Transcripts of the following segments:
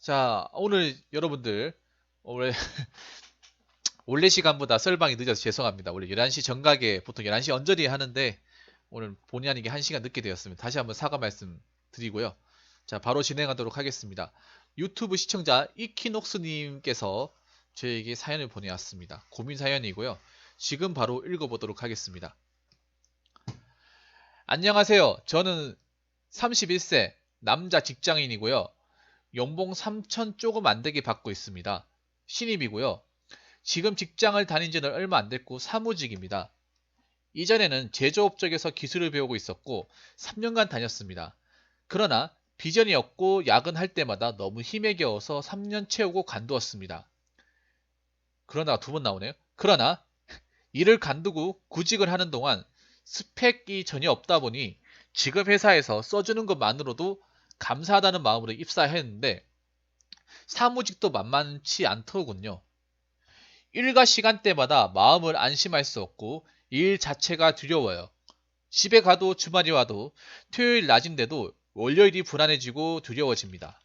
자, 오늘 여러분들 원래 원래 시간보다 썰방이 늦어서 죄송합니다. 원래 11시 정각에 보통 11시 언저리 하는데 오늘 본의 아니게 1시간 늦게 되었습니다. 다시 한번 사과 말씀 드리고요. 자, 바로 진행하도록 하겠습니다. 유튜브 시청자 이키녹스님께서 저에게 사연을 보내왔습니다. 고민 사연이고요. 지금 바로 읽어보도록 하겠습니다. 안녕하세요. 저는 31세 남자 직장인이고요. 연봉 3천 조금 안 되게 받고 있습니다. 신입이고요. 지금 직장을 다닌 지는 얼마 안 됐고 사무직입니다. 이전에는 제조업 쪽에서 기술을 배우고 있었고 3년간 다녔습니다. 그러나 비전이 없고 야근할 때마다 너무 힘에 겨워서 3년 채우고 관두었습니다. 그러나 두 번 나오네요. 그러나 일을 관두고 구직을 하는 동안 스펙이 전혀 없다 보니 지금 회사에서 써주는 것만으로도 감사하다는 마음으로 입사했는데 사무직도 만만치 않더군요. 일과 시간대마다 마음을 안심할 수 없고 일 자체가 두려워요. 집에 가도 주말이 와도 토요일 낮인데도 월요일이 불안해지고 두려워집니다.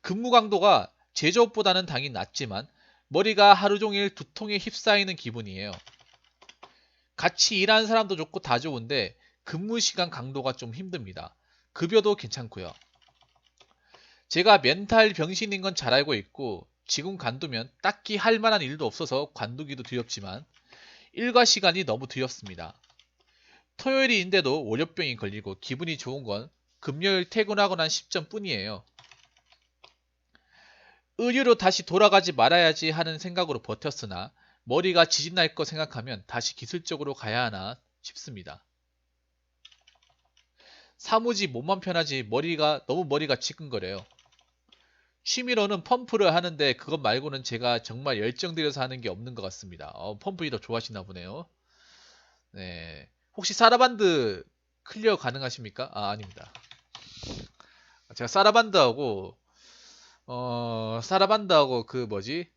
근무 강도가 제조업보다는 당연히 낮지만 머리가 하루 종일 두통에 휩싸이는 기분이에요. 같이 일하는 사람도 좋고 다 좋은데 근무 시간 강도가 좀 힘듭니다. 급여도 괜찮고요. 제가 멘탈 병신인 건 잘 알고 있고 지금 관두면 딱히 할 만한 일도 없어서 관두기도 두렵지만 일과 시간이 너무 두렵습니다. 토요일인데도 월요병이 걸리고 기분이 좋은 건 금요일 퇴근하고 난 시점 뿐이에요. 의류로 다시 돌아가지 말아야지 하는 생각으로 버텼으나 머리가 지진날 거 생각하면 다시 기술적으로 가야 하나 싶습니다. 사무직 몸만 편하지 너무 머리가 지끈거려요. 취미로는 펌프를 하는데 그것 말고는 제가 정말 열정 들여서 하는 게 없는 것 같습니다. 펌프 일을 좋아하시나 보네요. 네. 혹시 사라반드 클리어 가능하십니까? 아, 아닙니다. 제가 사라반드하고 그 뭐지?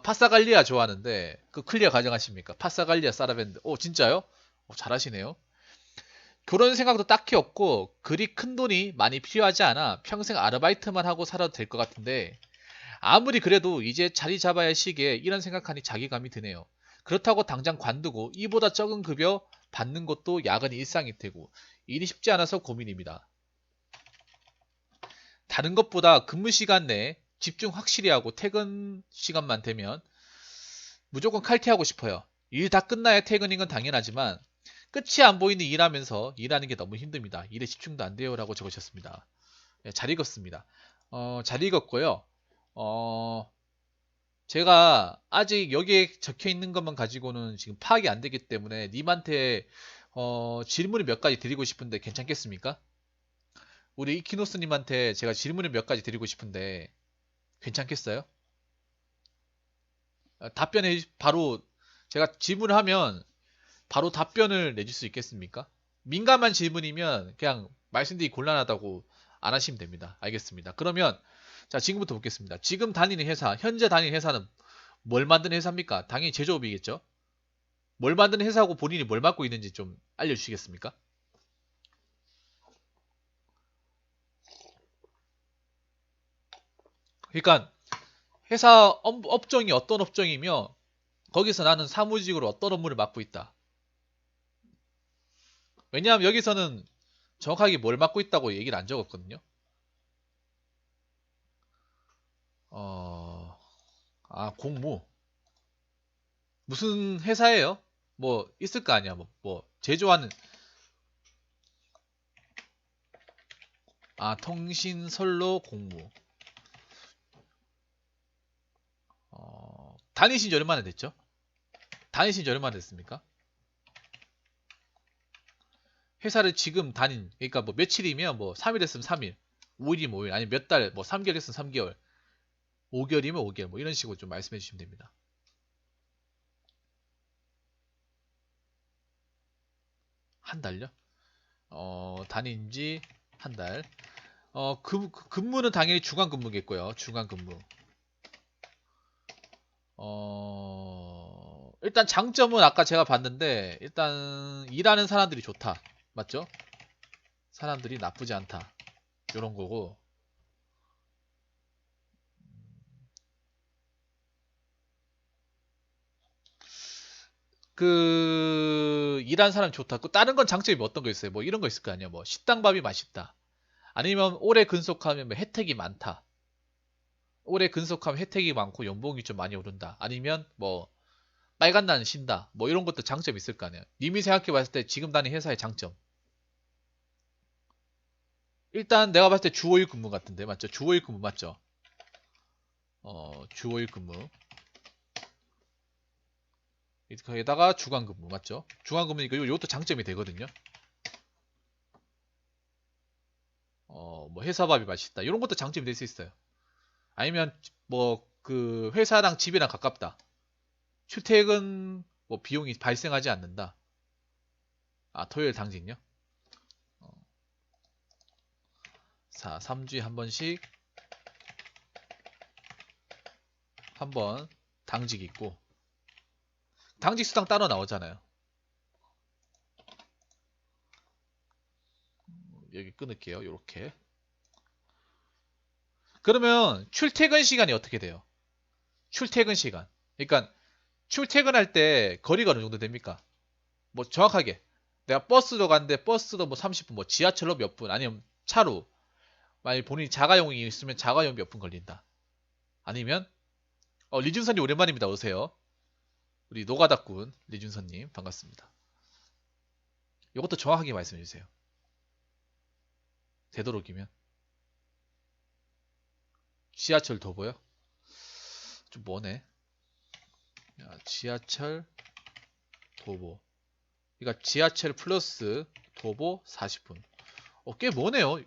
파사갈리아 좋아하는데 그 클리어 가능하십니까? 파사갈리아 사라밴드. 오, 진짜요? 잘하시네요. 그런 생각도 딱히 없고 그리 큰 돈이 많이 필요하지 않아 평생 아르바이트만 하고 살아도 될 것 같은데 아무리 그래도 이제 자리 잡아야 할 시기에 이런 생각하니 자괴감이 드네요. 그렇다고 당장 관두고 이보다 적은 급여 받는 것도 야근이 일상이 되고 일이 쉽지 않아서 고민입니다. 다른 것보다 근무 시간 내에 집중 확실히 하고 퇴근 시간만 되면 무조건 칼퇴하고 싶어요. 일 다 끝나야 퇴근인 건 당연하지만 끝이 안 보이는 일하면서 일하는 게 너무 힘듭니다. 일에 집중도 안 돼요라고 적으셨습니다. 네, 잘 읽었습니다. 잘 읽었고요. 어, 제가 아직 여기에 적혀 있는 것만 가지고는 지금 파악이 안 되기 때문에 님한테 질문을 몇 가지 드리고 싶은데 괜찮겠습니까? 우리 이키노스님한테 제가 질문을 몇 가지 드리고 싶은데 괜찮겠어요? 답변에 바로 제가 질문을 하면 바로 답변을 내줄 수 있겠습니까? 민감한 질문이면 그냥 말씀드리기 곤란하다고 안 하시면 됩니다. 알겠습니다. 그러면 자 지금부터 묻겠습니다. 지금 다니는 회사, 현재 다니는 회사는 뭘 만드는 회사입니까? 당연히 제조업이겠죠? 뭘 만드는 회사고 본인이 뭘 맡고 있는지 좀 알려주시겠습니까? 그러니까 회사 업종이 어떤 업종이며 거기서 나는 사무직으로 어떤 업무를 맡고 있다. 왜냐하면 여기서는 정확하게 뭘 맡고 있다고 얘기를 안 적었거든요. 어, 공무. 무슨 회사예요? 뭐 있을 거 아니야. 뭐 제조하는 통신선로 공무. 다니신 지 얼마나 됐죠? 다니신 지 얼마나 됐습니까? 회사를 지금 그러니까 뭐 며칠이면 뭐 3일 했으면 3일, 5일이면 5일, 아니면 몇 달, 뭐 3개월 했으면 3개월, 5개월이면 5개월, 뭐 이런 식으로 좀 말씀해 주시면 됩니다. 한 달요? 다닌 지 한 달. 근무는 당연히 주간 근무겠고요. 주간 근무. 일단 장점은 아까 제가 봤는데 일단 일하는 사람들이 좋다. 맞죠? 사람들이 나쁘지 않다. 요런 거고. 그 일하는 사람 좋다. 그 다른 건 장점이 뭐 어떤 거 있어요? 뭐 이런 거 있을 거 아니야. 뭐 식당밥이 맛있다. 아니면 오래 근속하면 뭐 혜택이 많다. 오래 근속하면 혜택이 많고 연봉이 좀 많이 오른다. 아니면 뭐 빨간 날 쉰다. 뭐 이런 것도 장점이 있을 거 아니야. 님이 생각해 봤을 때 지금 다니는 회사의 장점. 일단 내가 봤을 때 주 5일 근무 같은데 맞죠? 주 5일 근무 맞죠? 주 5일 근무. 거기다가 주간 근무 맞죠? 주간 근무니까 이것도 장점이 되거든요. 뭐 회사밥이 맛있다. 이런 것도 장점이 될 수 있어요. 아니면 뭐 그 회사랑 집이랑 가깝다. 출퇴근 뭐 비용이 발생하지 않는다. 아, 토요일 당직요? 어, 3주에 한 번씩 한 번 당직 있고 당직 수당 따로 나오잖아요. 여기 끊을게요. 요렇게. 그러면 출퇴근 시간이 어떻게 돼요? 출퇴근 시간. 그러니까 출퇴근할 때 거리가 어느 정도 됩니까? 뭐 정확하게 내가 버스로 갔는데 버스도 뭐 30분, 뭐 지하철로 몇 분, 아니면 차로 만약 본인이 자가용이 있으면 자가용 몇 분 걸린다. 아니면 리준선님 오랜만입니다. 오세요. 우리 노가다꾼 리준선님 반갑습니다. 이것도 정확하게 말씀해 주세요. 되도록이면 지하철 도보요? 좀 뭐네. 지하철 도보. 그러니까 지하철 플러스 도보 40분. 꽤 뭐네요.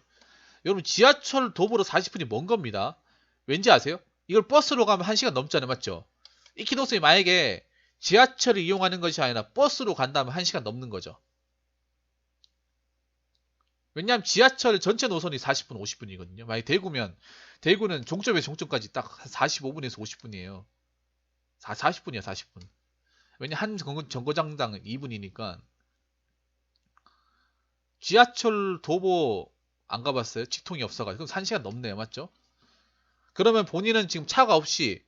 여러분 지하철 도보로 40분이 먼 겁니다. 왠지 아세요? 이걸 버스로 가면 1시간 넘잖아요. 맞죠? 이키노스이 만약에 지하철을 이용하는 것이 아니라 버스로 간다면 1시간 넘는 거죠. 왜냐하면 지하철 전체 노선이 40분, 50분이거든요. 만약 대구면 대구는 종점에서 종점까지 딱 45분에서 50분이에요. 40분이야, 40분. 왜냐 한 정거장당 2분이니까 지하철 도보 안 가봤어요? 직통이 없어가지고 그럼 1시간 넘네요. 맞죠? 그러면 본인은 지금 차가 없이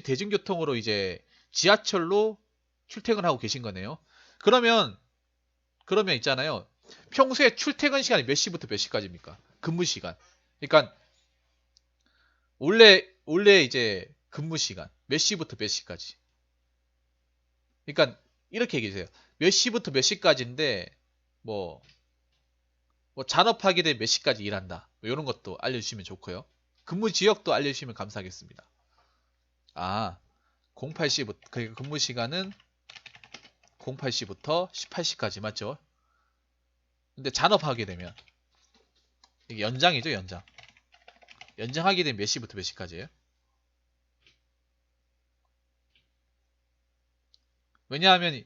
대중교통으로 이제 지하철로 출퇴근하고 계신 거네요. 그러면 있잖아요. 평소에 출퇴근 시간이 몇 시부터 몇 시까지입니까? 근무 시간. 그러니까 원래 이제 근무 시간 몇 시부터 몇 시까지. 그러니까 이렇게 얘기해 주세요. 몇 시부터 몇 시까지인데 뭐, 뭐 잔업하게 되면 몇 시까지 일한다. 뭐 이런 것도 알려주시면 좋고요. 근무 지역도 알려주시면 감사하겠습니다. 아, 08시부터 그 근무 시간은 08시부터 18시까지 맞죠? 근데 잔업하게 되면 이게 연장이죠, 연장. 연장하게 되면 몇 시부터 몇 시까지예요? 왜냐하면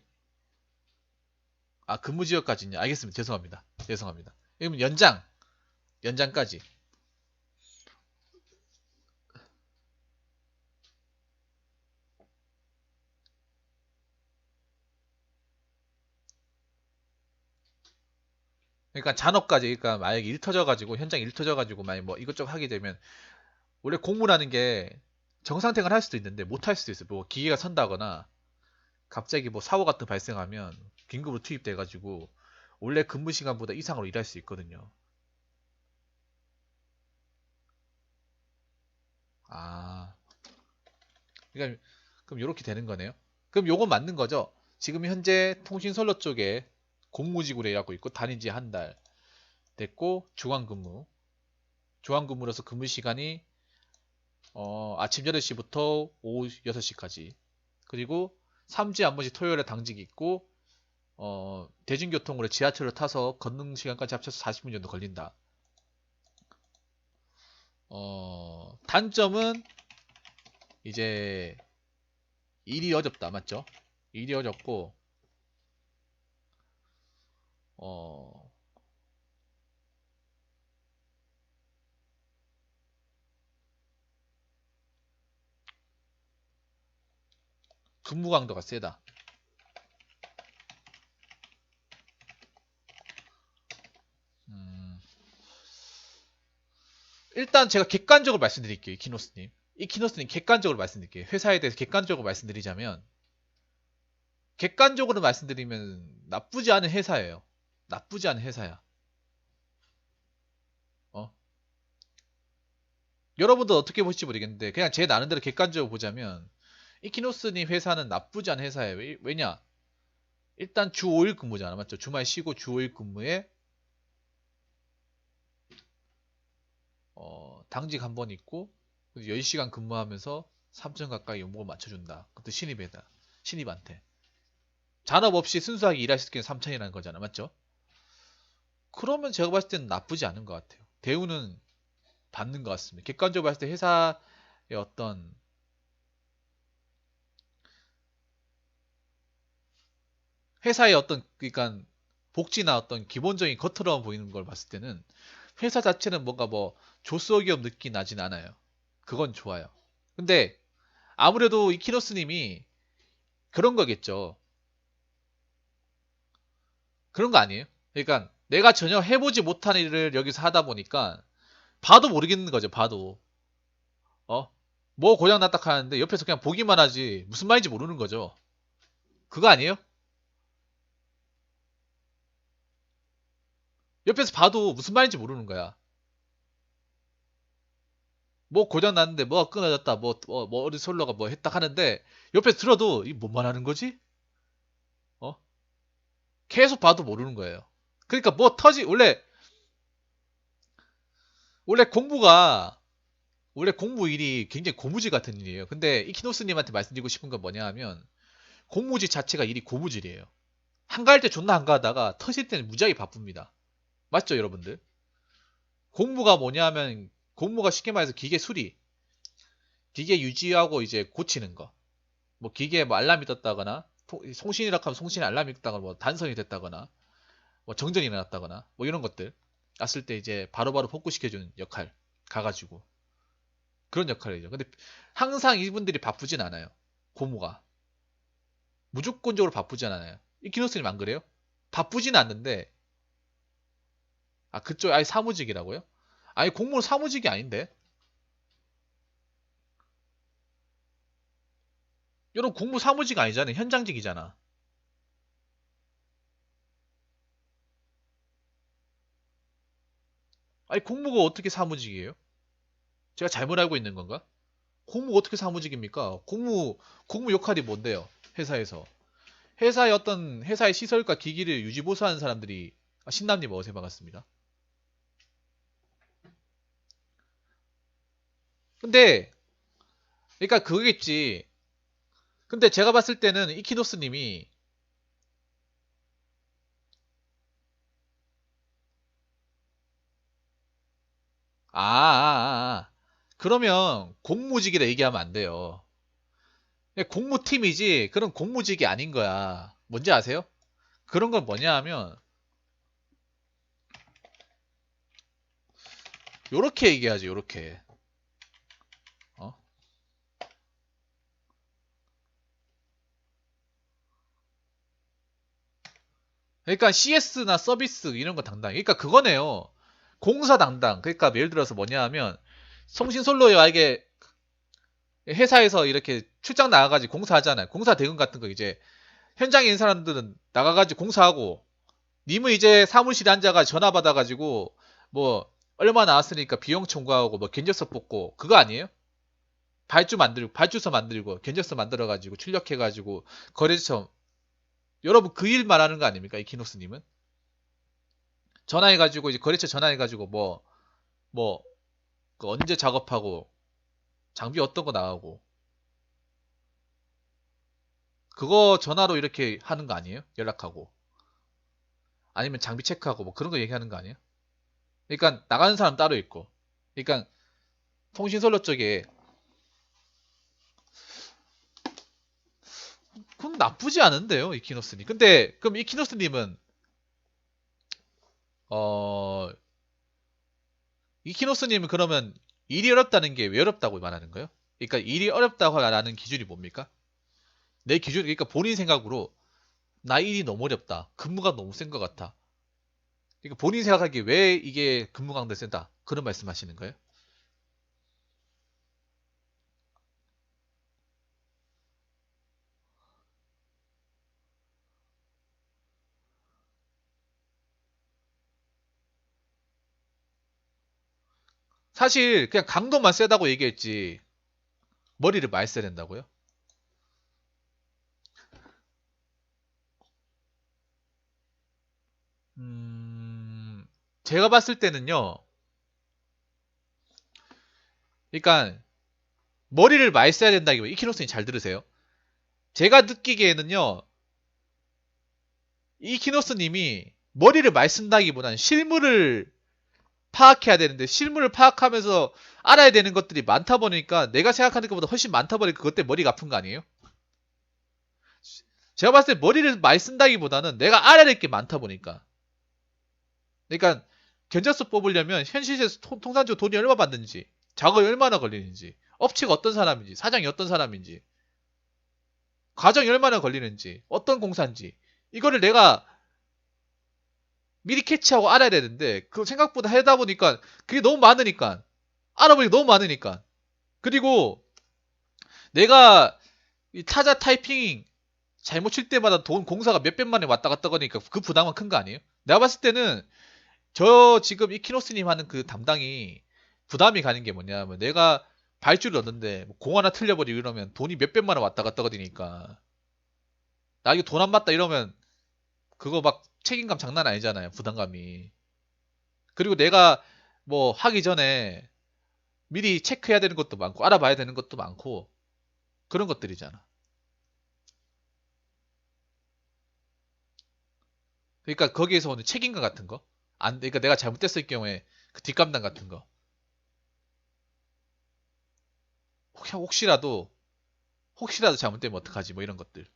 근무 지역까지요. 알겠습니다. 죄송합니다. 죄송합니다. 그러면 연장까지. 그러니까 잔업까지. 그러니까 만약에 일 터져가지고 현장 일 터져가지고 만약 뭐 이것저것 하게 되면 원래 공무라는 게 정상퇴근 할 수도 있는데 못 할 수도 있어요. 뭐 기계가 선다거나 갑자기 뭐 사고 같은 거 발생하면 긴급으로 투입돼가지고 원래 근무 시간보다 이상으로 일할 수 있거든요. 아, 그러니까 그럼 이렇게 되는 거네요. 그럼 요건 맞는 거죠? 지금 현재 통신선로 쪽에 공무직으로 일하고 있고 다닌 지 한 달 됐고 주간근무. 주간근무로서 근무 시간이 아침 8시부터 오후 6시까지. 그리고 3주에 한 번씩 토요일에 당직이 있고 대중교통으로 지하철을 타서 걷는 시간까지 합쳐서 40분 정도 걸린다. 단점은 이제 일이 어렵다. 맞죠? 일이 어렵고 어, 근무 강도가 세다. 음, 일단 제가 객관적으로 말씀드릴게요. 이키노스님. 이키노스님 객관적으로 말씀드릴게요. 회사에 대해서 객관적으로 말씀드리자면 객관적으로 말씀드리면 나쁘지 않은 회사예요. 나쁘지 않은 회사야. 어? 여러분도 어떻게 보실지 모르겠는데 그냥 제 나름대로 객관적으로 보자면 이키노스님 회사는 나쁘지 않은 회사예요. 왜냐? 일단 주 5일 근무잖아. 맞죠? 주말 쉬고 주 5일 근무에 당직 한 번 있고 10시간 근무하면서 3천 가까이 연봉을 맞춰준다. 그것도 신입에다. 신입한테. 잔업 없이 순수하게 일할 수 있게 3천이라는 거잖아. 맞죠? 그러면 제가 봤을 때는 나쁘지 않은 것 같아요. 대우는 받는 것 같습니다. 객관적으로 봤을 때 회사의 어떤 그러니까 복지나 어떤 기본적인 겉으로만 보이는 걸 봤을 때는 회사 자체는 뭔가 뭐 조수기업 느낌 나진 않아요. 그건 좋아요. 근데 아무래도 이키노스님이 그런 거겠죠. 그런 거 아니에요? 그러니까 내가 전혀 해보지 못한 일을 여기서 하다 보니까 봐도 모르겠는 거죠. 봐도 어? 뭐 고장 났다 하는데 옆에서 그냥 보기만 하지 무슨 말인지 모르는 거죠. 그거 아니에요? 옆에서 봐도 무슨 말인지 모르는 거야. 뭐 고장 났는데 뭐가 끊어졌다 뭐 어디 솔로가 뭐 했다 하는데 옆에서 들어도 이 뭔 말하는 거지? 어? 계속 봐도 모르는 거예요. 그러니까 뭐 터지 원래 공부가 원래 공부 일이 굉장히 고무줄 같은 일이에요. 근데 이키노스님한테 말씀드리고 싶은 건 뭐냐 하면 공무질 자체가 일이 고무줄이에요. 한가할 때 존나 한가하다가 터질 때는 무지하게 바쁩니다. 맞죠, 여러분들? 공무가 뭐냐 하면 공무가 쉽게 말해서 기계 수리, 기계 유지하고 이제 고치는 거. 뭐 기계에 뭐 알람이 떴다거나 송신이라 하면 송신에 알람이 떴다거나 뭐 단선이 됐다거나 뭐 정전이 일어났다거나 뭐 이런 것들 났을 때 이제 바로바로 복구시켜주는 역할 가가지고 그런 역할이죠. 근데 항상 이분들이 바쁘진 않아요. 고무가 무조건적으로 바쁘진 않아요. 이키노스님 안 그래요? 바쁘진 않는데 아 그쪽 아예 사무직이라고요? 아니 공무원 사무직이 아닌데 여러분 공무 사무직 아니잖아요. 현장직이잖아. 아니 공무가 어떻게 사무직이에요? 제가 잘못 알고 있는 건가? 공무가 어떻게 사무직입니까? 공무 역할이 뭔데요? 회사에서 회사의 시설과 기기를 유지보수하는 사람들이 신남님 어세 반갑습니다. 근데 그러니까 그거겠지. 근데 제가 봤을 때는 이키노스님이 그러면 공무직이라 얘기하면 안 돼요. 공무팀이지 그런 공무직이 아닌 거야. 뭔지 아세요? 그런 건 뭐냐 하면 요렇게 얘기하지 요렇게. 어? 그러니까 CS나 서비스 이런 거 담당. 그러니까 그거네요. 공사 담당. 그러니까 예를 들어서 뭐냐 하면 성신솔로에 만약에 회사에서 이렇게 출장 나가가지고 공사하잖아요. 공사 대금 같은 거 이제 현장에 있는 사람들은 나가가지고 공사하고 님은 이제 사무실에 앉아가 전화 받아가지고 뭐 얼마 나왔으니까 비용 청구하고 뭐 견적서 뽑고 그거 아니에요? 발주서 만들고 견적서 만들어가지고 출력해가지고 거래처 여러분 그 일 말하는 거 아닙니까? 이 키노스님은 전화해가지고 이제 거래처 전화해가지고 뭐 그 언제 작업하고 장비 어떤 거 나가고 그거 전화로 이렇게 하는 거 아니에요? 연락하고 아니면 장비 체크하고 뭐 그런 거 얘기하는 거 아니에요? 그러니까 나가는 사람 따로 있고 그러니까 통신선로 쪽에 그건 나쁘지 않은데요 이키노스님 근데 그럼 이키노스님은 어 이키노스님은 그러면 일이 어렵다는 게 왜 어렵다고 말하는 거예요? 그러니까 일이 어렵다고 말하는 기준이 뭡니까? 내 기준, 그러니까 본인 생각으로 나 일이 너무 어렵다. 근무가 너무 센 것 같아. 그러니까 본인 생각하기에 왜 이게 근무 강도 센다. 그런 말씀하시는 거예요? 사실 그냥 강도만 세다고 얘기했지 머리를 많이 써야 된다고요? 음, 제가 봤을 때는요. 그러니까 머리를 많이 써야 된다기보다 이키노스님 잘 들으세요. 제가 느끼기에는요. 이키노스님이 머리를 많이 쓴다기보다는 실물을 파악해야 되는데 실물을 파악하면서 알아야 되는 것들이 많다 보니까 내가 생각하는 것보다 훨씬 많다 보니까 그것 때문에 머리가 아픈 거 아니에요? 제가 봤을 때 머리를 많이 쓴다기보다는 내가 알아야 될 게 많다 보니까. 그러니까 견적서 뽑으려면 현실에서 통상적으로 돈이 얼마 받는지, 작업이 얼마나 걸리는지, 업체가 어떤 사람인지, 사장이 어떤 사람인지, 과정이 얼마나 걸리는지, 어떤 공사인지 이거를 내가 미리 캐치하고 알아야 되는데 그 생각보다 하다 보니까 그게 너무 많으니까 알아보니까 너무 많으니까 그리고 내가 이 타자 타이핑 잘못 칠 때마다 돈 공사가 몇백만 원 왔다 갔다 거니까 그 부담은 큰 거 아니에요? 내가 봤을 때는 저 지금 이키노스님 하는 그 담당이 부담이 가는 게 뭐냐면 내가 발주를 넣는데 공 하나 틀려버리고 이러면 돈이 몇백만 원 왔다 갔다 거리니까 나 이거 돈 안 맞다 이러면 그거 막 책임감 장난 아니잖아요. 부담감이. 그리고 내가 뭐 하기 전에 미리 체크해야 되는 것도 많고 알아봐야 되는 것도 많고 그런 것들이잖아. 그러니까 거기에서 오는 책임감 같은 거. 안, 그러니까 내가 잘못됐을 경우에 그 뒷감당 같은 거. 혹시라도 혹시라도 잘못되면 어떡하지? 뭐 이런 것들.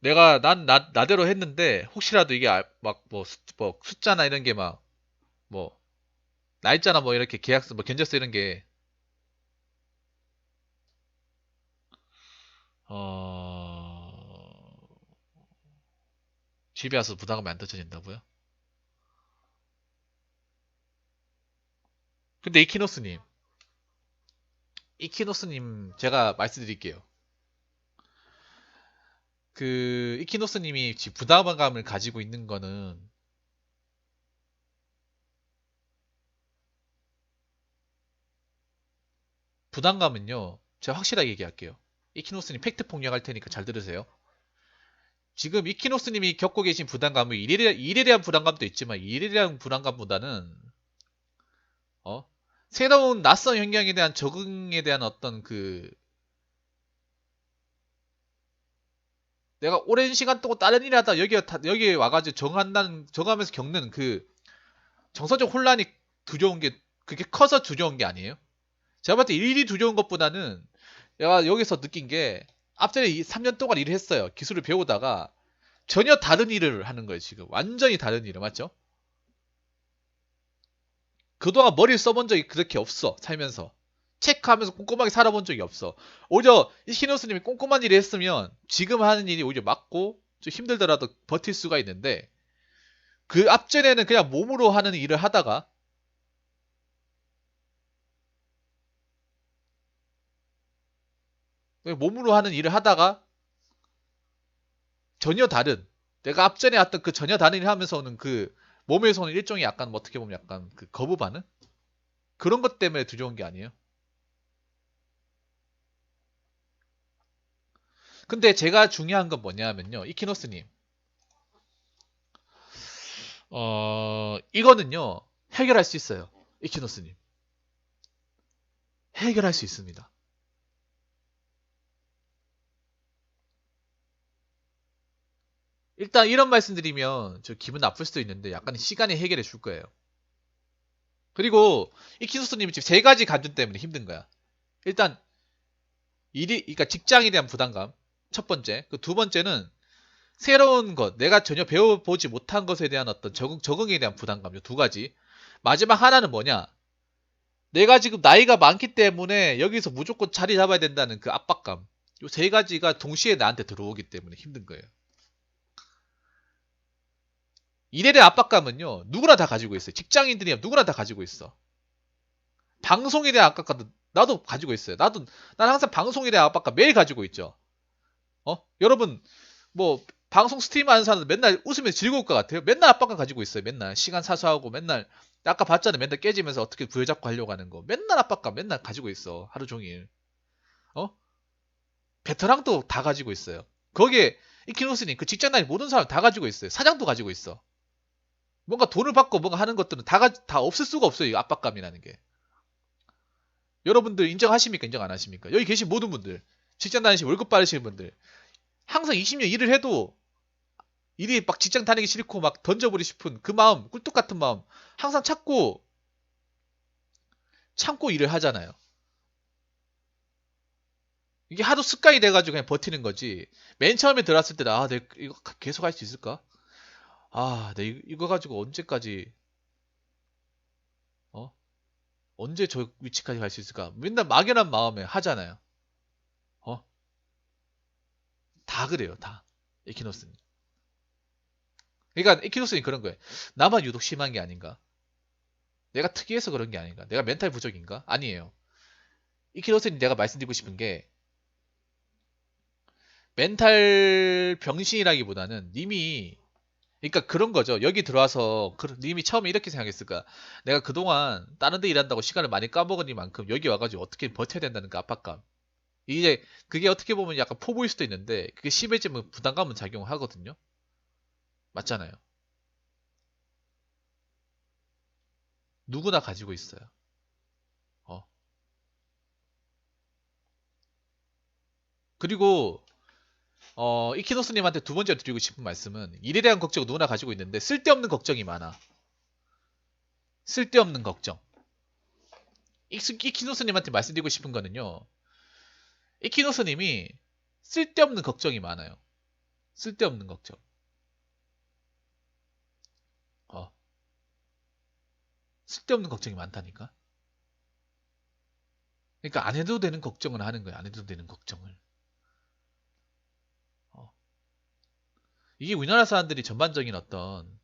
내가 나대로 했는데 혹시라도 이게 막 뭐 숫자나 이런 게 막 뭐 날짜나 뭐 이렇게 계약서 뭐 견적서 이런 게 어... 집에 와서 부담감이 안 tou쳐진다고요? 근데 이키노스님 제가 말씀드릴게요. 그 이키노스님이 지금 부담감을 가지고 있는 거는 부담감은요. 제가 확실하게 얘기할게요. 이키노스님 팩트 폭력할 테니까 잘 들으세요. 지금 이키노스님이 겪고 계신 부담감은 일에 대한 부담감도 있지만 일에 대한 불안감보다는 어? 새로운 낯선 환경에 대한 적응에 대한 어떤 그 내가 오랜 시간 동안 다른 일을 하다 여기에 와가지고 정하면서 겪는 그 정서적 혼란이 두려운 게 그게 커서 두려운 게 아니에요? 제가 봤을 때 일이 두려운 것보다는 내가 여기서 느낀 게 앞전에 3년 동안 일을 했어요. 기술을 배우다가 전혀 다른 일을 하는 거예요, 지금. 완전히 다른 일을, 맞죠? 그동안 머리를 써본 적이 그렇게 없어, 살면서. 체크하면서 꼼꼼하게 살아본 적이 없어. 오히려 이키노스님이 꼼꼼한 일을 했으면 지금 하는 일이 오히려 맞고 좀 힘들더라도 버틸 수가 있는데 그 앞전에는 그냥 몸으로 하는 일을 하다가 몸으로 하는 일을 하다가 전혀 다른 내가 앞전에 했던 그 전혀 다른 일을 하면서 오는 그 몸에서 오는 일종의 약간 뭐 어떻게 보면 약간 그 거부 반응? 그런 것 때문에 두려운 게 아니에요. 근데 제가 중요한 건 뭐냐면요. 이키노스님. 이거는요. 해결할 수 있어요. 이키노스님. 해결할 수 있습니다. 일단 이런 말씀드리면 저 기분 나쁠 수도 있는데 약간 시간이 해결해 줄 거예요. 그리고 이키노스님이 지금 세 가지 감정 때문에 힘든 거야. 일단 그러니까 직장에 대한 부담감. 첫 번째. 그 두 번째는 새로운 것, 내가 전혀 배워보지 못한 것에 대한 어떤 적응에 대한 부담감, 요 두 가지. 마지막 하나는 뭐냐? 내가 지금 나이가 많기 때문에 여기서 무조건 자리 잡아야 된다는 그 압박감. 요 세 가지가 동시에 나한테 들어오기 때문에 힘든 거예요. 일에 대한 압박감은요, 누구나 다 가지고 있어요. 직장인들이야 누구나 다 가지고 있어. 방송에 대한 압박감도 나도 가지고 있어요. 난 항상 방송에 대한 압박감 매일 가지고 있죠. 여러분, 뭐, 방송 스트리머 하는 사람들 맨날 웃으면서 즐거울 것 같아요. 맨날 압박감 가지고 있어요. 맨날. 시간 사수하고 맨날. 아까 봤잖아요. 맨날 깨지면서 어떻게 부여잡고 하려고 하는 거. 맨날 압박감 맨날 가지고 있어. 하루 종일. 어? 베테랑도 다 가지고 있어요. 거기에 이키노스님 그 직장 다니 모든 사람 다 가지고 있어요. 사장도 가지고 있어. 뭔가 돈을 받고 뭔가 하는 것들은 다 없을 수가 없어요. 이 압박감이라는 게. 여러분들 인정하십니까? 인정 안 하십니까? 여기 계신 모든 분들. 직장 다니시 월급 받으시는 분들. 항상 20년 일을 해도 일이 막 직장 다니기 싫고 막 던져버리고 싶은 그 마음, 꿀뚝 같은 마음 항상 참고 일을 하잖아요. 이게 하도 습관이 돼가지고 그냥 버티는 거지. 맨 처음에 들어왔을 때는 내가 이거 계속 할 수 있을까? 내가 이거 가지고 언제까지 어? 언제 저 위치까지 갈 수 있을까? 맨날 막연한 마음에 하잖아요. 어? 다 그래요, 다. 에키노스는. 그러니까 에키노스는 그런 거예요. 나만 유독 심한 게 아닌가? 내가 특이해서 그런 게 아닌가? 내가 멘탈 부족인가? 아니에요. 이키노스님 내가 말씀드리고 싶은 게 멘탈 병신이라기보다는 님이 그러니까 그런 거죠. 여기 들어와서 님이 처음에 이렇게 생각했을까? 내가 그동안 다른 데 일한다고 시간을 많이 까먹으니만큼 여기 와가지고 어떻게 버텨야 된다는 그 압박감. 이제 그게 어떻게 보면 약간 포부일 수도 있는데 그게 심해지면 부담감은 작용하거든요. 맞잖아요. 누구나 가지고 있어요. 어. 그리고 이키노스님한테 두 번째로 드리고 싶은 말씀은 일에 대한 걱정 누구나 가지고 있는데 쓸데없는 걱정이 많아. 쓸데없는 걱정. 이키노스님한테 말씀드리고 싶은 거는요. 이키노스님이 쓸데없는 걱정이 많아요. 쓸데없는 걱정. 어, 쓸데없는 걱정이 많다니까. 그러니까 안 해도 되는 걱정을 하는 거야. 안 해도 되는 걱정을. 어. 이게 우리나라 사람들이 전반적인 어떤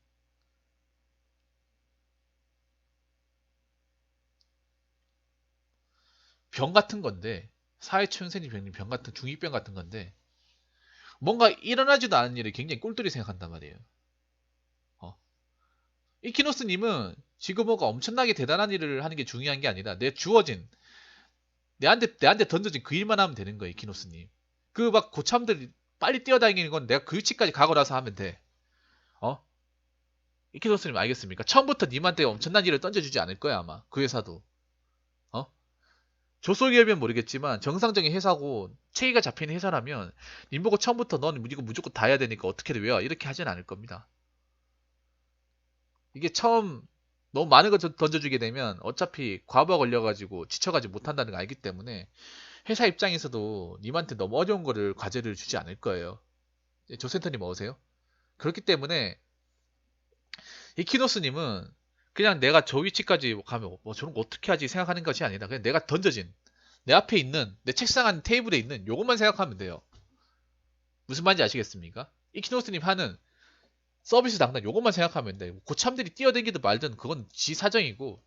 병 같은 건데 사회초년생님 병 같은 중이병 같은 건데 뭔가 일어나지도 않은 일을 굉장히 꼴뚜리 생각한단 말이에요. 어. 이키노스님은 지금 뭐가 엄청나게 대단한 일을 하는 게 중요한 게 아니라 내 주어진 내한테 던져진 그 일만 하면 되는 거예요, 이키노스님. 그 막 고참들 빨리 뛰어다니는 건 내가 그 위치까지 가고 나서 하면 돼. 어? 이키노스님 알겠습니까? 처음부터 님한테 엄청난 일을 던져주지 않을 거야, 아마. 그 회사도. 어? 조소기업이면 모르겠지만 정상적인 회사고 체계가 잡히는 회사라면 님 보고 처음부터 넌 이거 무조건 다 해야 되니까 어떻게든 외워. 이렇게 하진 않을 겁니다. 이게 처음 너무 많은 걸 던져주게 되면 어차피 과부하 걸려가지고 지쳐가지고 못한다는 걸 알기 때문에 회사 입장에서도 님한테 너무 어려운 거를 과제를 주지 않을 거예요. 조센터님 어서세요? 그렇기 때문에 이키노스님은 그냥 내가 저 위치까지 가면 뭐 저런 거 어떻게 하지 생각하는 것이 아니라 그냥 내가 던져진 내 앞에 있는 내 책상 안 테이블에 있는 요것만 생각하면 돼요. 무슨 말인지 아시겠습니까? 이키노스님 하는 서비스 당당 요것만 생각하면 돼. 고참들이 뛰어다니든 말든 그건 지 사정이고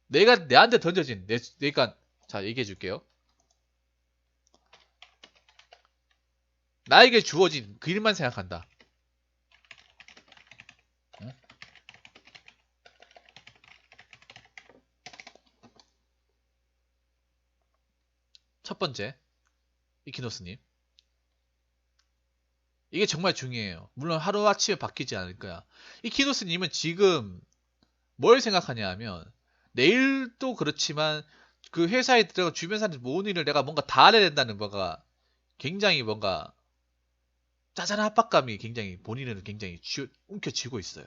내가 내한테 던져진 그러니까 자 얘기해 줄게요. 나에게 주어진 그 일만 생각한다. 응? 첫 번째 이키노스님 이게 정말 중요해요. 물론 하루아침에 바뀌지 않을 거야. 이키노스님은 지금 뭘 생각하냐 하면 내일도 그렇지만 그 회사에 들어가 주변 사람들 모든 일을 내가 뭔가 다 알아야 된다는 거가 굉장히 뭔가 짜잘한 압박감이 굉장히 본인을 굉장히 움켜쥐고 있어요.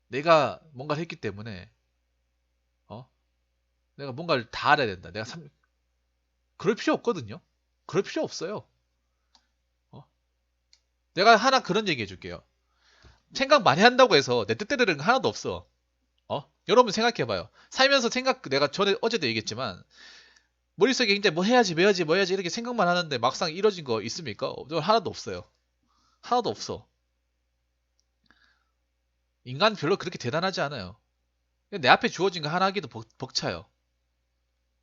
내가 뭔가를 했기 때문에 어? 내가 뭔가를 다 알아야 된다. 그럴 필요 없거든요. 그럴 필요 없어요. 어? 내가 하나 그런 얘기 해줄게요. 생각 많이 한다고 해서 내 뜻대로 되는 거 하나도 없어. 여러분 생각해봐요. 살면서 내가 전에 어제도 얘기했지만 머릿속에 굉장히 뭐 해야지, 뭐 해야지, 뭐 해야지 이렇게 생각만 하는데 막상 이뤄진 거 있습니까? 하나도 없어요. 하나도 없어. 인간 별로 그렇게 대단하지 않아요. 내 앞에 주어진 거 하나 하기도 벅차요.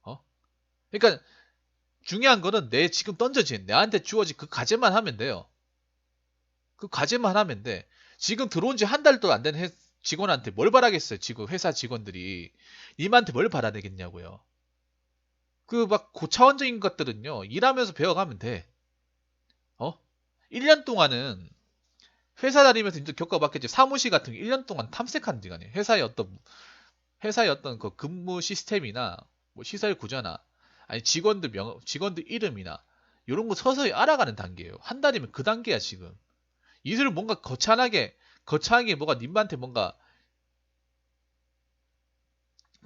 어? 그러니까 중요한 거는 내 지금 던져진 내한테 주어진 그 과제만 하면 돼요. 그 과제만 하면 돼. 지금 들어온 지 한 달도 안 된 직원한테 뭘 바라겠어요? 지금 회사 직원들이 님한테 뭘 바라겠냐고요. 그 막 고차원적인 것들은요. 일하면서 배워가면 돼. 어? 1년 동안은 회사 다니면서 이제 겪어봤겠지. 사무실 같은 거 1년 동안 탐색한 시간이에요. 회사의 어떤 그 근무 시스템이나 뭐 시설 구조나 아니 직원들 이름이나 이런 거 서서히 알아가는 단계예요. 한 달이면 그 단계야 지금. 이들 뭔가 거창하게 뭐가 님한테 뭔가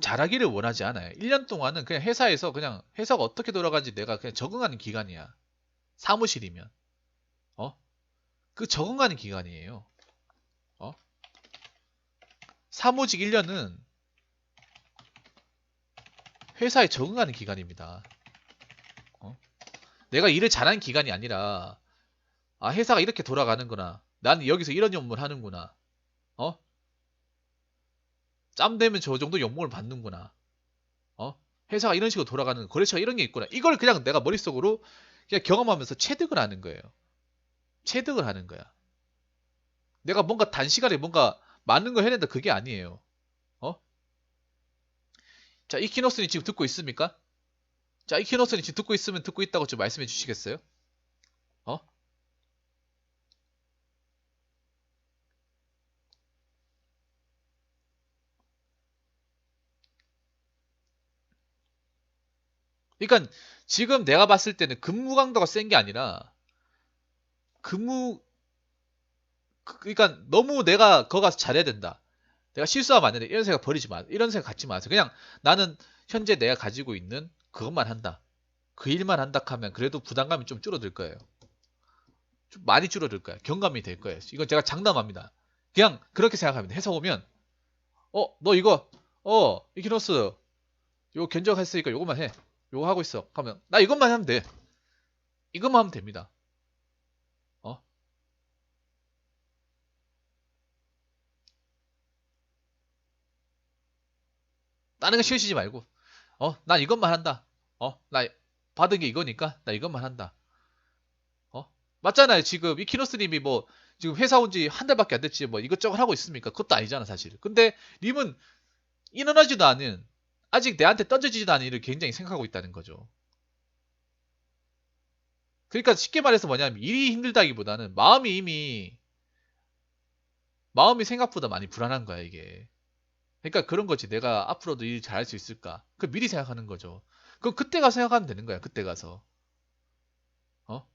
잘하기를 원하지 않아요. 1년 동안은 그냥 회사에서 그냥 회사가 어떻게 돌아가는지 내가 그냥 적응하는 기간이야. 사무실이면. 어? 그 적응하는 기간이에요. 어? 사무직 1년은 회사에 적응하는 기간입니다. 어? 내가 일을 잘하는 기간이 아니라 아 회사가 이렇게 돌아가는구나. 나는 여기서 이런 업무를 하는구나. 어? 짬 되면 저 정도 연봉을 받는구나. 어? 회사가 이런 식으로 돌아가는 거래처가 이런 게 있구나. 이걸 그냥 내가 머릿속으로 그냥 경험하면서 체득을 하는 거예요. 체득을 하는 거야. 내가 뭔가 단시간에 뭔가 많은 걸 해낸다 그게 아니에요. 어? 자, 이키노스님 지금 듣고 있습니까? 자, 이키노스님 지금 듣고 있으면 듣고 있다고 좀 말씀해 주시겠어요? 어? 그러니까 지금 내가 봤을 때는 근무 강도가 센 게 아니라 근무 그러니까 너무 내가 거 가서 잘해야 된다. 내가 실수하면 안 된다. 이런 생각 버리지 마. 이런 생각 갖지 마세요. 그냥 나는 현재 내가 가지고 있는 그것만 한다. 그 일만 한다 하면 그래도 부담감이 좀 줄어들 거예요. 좀 많이 줄어들 거예요. 경감이 될 거예요. 이건 제가 장담합니다. 그냥 그렇게 생각합니다. 회사 오면 너 이거 이키노스 요거 견적했으니까 요거만 해. 요거 하고 있어. 그러면 나 이것만 하면 돼. 이것만 하면 됩니다. 어? 다른 거 신경 쓰지 말고 난 이것만 한다. 나 받은 게 이거니까 나 이것만 한다. 맞잖아요. 지금 이키노스님이 뭐 지금 회사 온 지 한 달밖에 안 됐지 뭐 이것저것 하고 있습니까? 그것도 아니잖아 사실. 근데 님은 일어나지도 않은 아직 내한테 던져지지도 않은 일을 굉장히 생각하고 있다는 거죠. 그러니까 쉽게 말해서 뭐냐면 일이 힘들다기보다는 마음이 생각보다 많이 불안한 거야 이게. 그러니까 그런 거지. 내가 앞으로도 일 잘할 수 있을까? 그 미리 생각하는 거죠. 그럼 그때 가서 생각하면 되는 거야. 그때 가서. 어?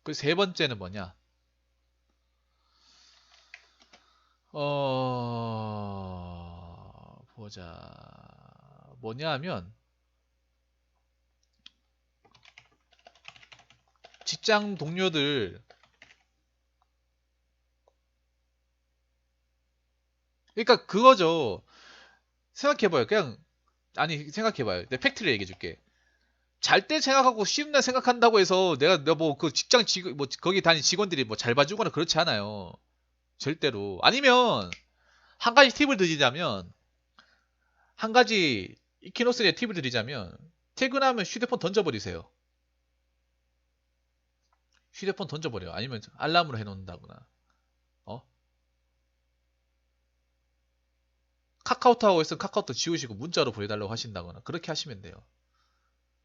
그 세 번째는 뭐냐? 보자. 뭐냐 하면 직장 동료들 그러니까 그거죠. 생각해봐요. 그냥 아니 생각해봐요. 내 팩트를 얘기해줄게. 잘 때 생각하고 쉬는 날 생각한다고 해서 내가 뭐 그 직장 직원 뭐 거기 다닌 직원들이 뭐 잘 봐주거나 그렇지 않아요. 절대로. 아니면 한 가지 팁을 드리자면 한 가지 이키노스의 팁을 드리자면 퇴근하면 휴대폰 던져버리세요. 휴대폰 던져버려. 아니면 알람으로 해놓는다거나. 어? 카카오톡하고 있으면 카카오톡 지우시고 문자로 보내달라고 하신다거나 그렇게 하시면 돼요.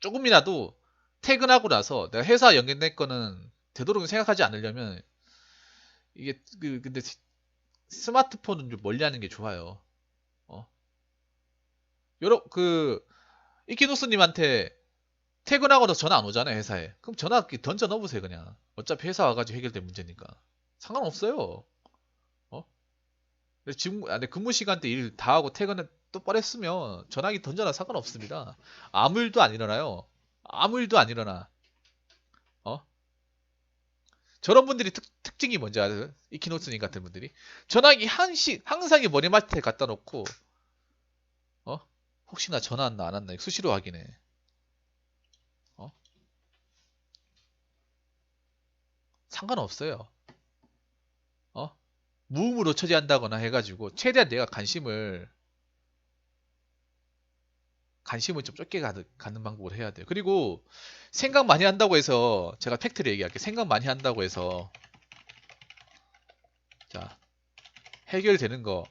조금이라도 퇴근하고 나서 내가 회사 연결된 거는 되도록 생각하지 않으려면 이게 근데 스마트폰은 좀 멀리하는 게 좋아요. 어? 여러 그 이키노스님한테 퇴근하고도 전화 안 오잖아요, 회사에. 그럼 전화 던져 넣어보세요, 그냥. 어차피 회사 와가지고 해결될 문제니까. 상관없어요. 어? 근데 지금, 근데 근무 시간 때 일 다 하고 퇴근을 똑바로 했으면 전화기 던져놔 상관없습니다. 아무 일도 안 일어나요. 아무 일도 안 일어나. 어? 저런 분들이 특징이 뭔지 아세요? 이키노스님 같은 분들이. 전화기 항상 이 머리맡에 갖다 놓고, 어? 혹시나 전화 왔나 안 왔나 수시로 확인해. 어? 상관없어요. 어? 무음으로 처리한다거나 해가지고 최대한 내가 관심을 좀 적게 갖는 방법을 해야 돼요. 그리고 생각 많이 한다고 해서 제가 팩트를 얘기할게요. 생각 많이 한다고 해서 자 해결되는 거,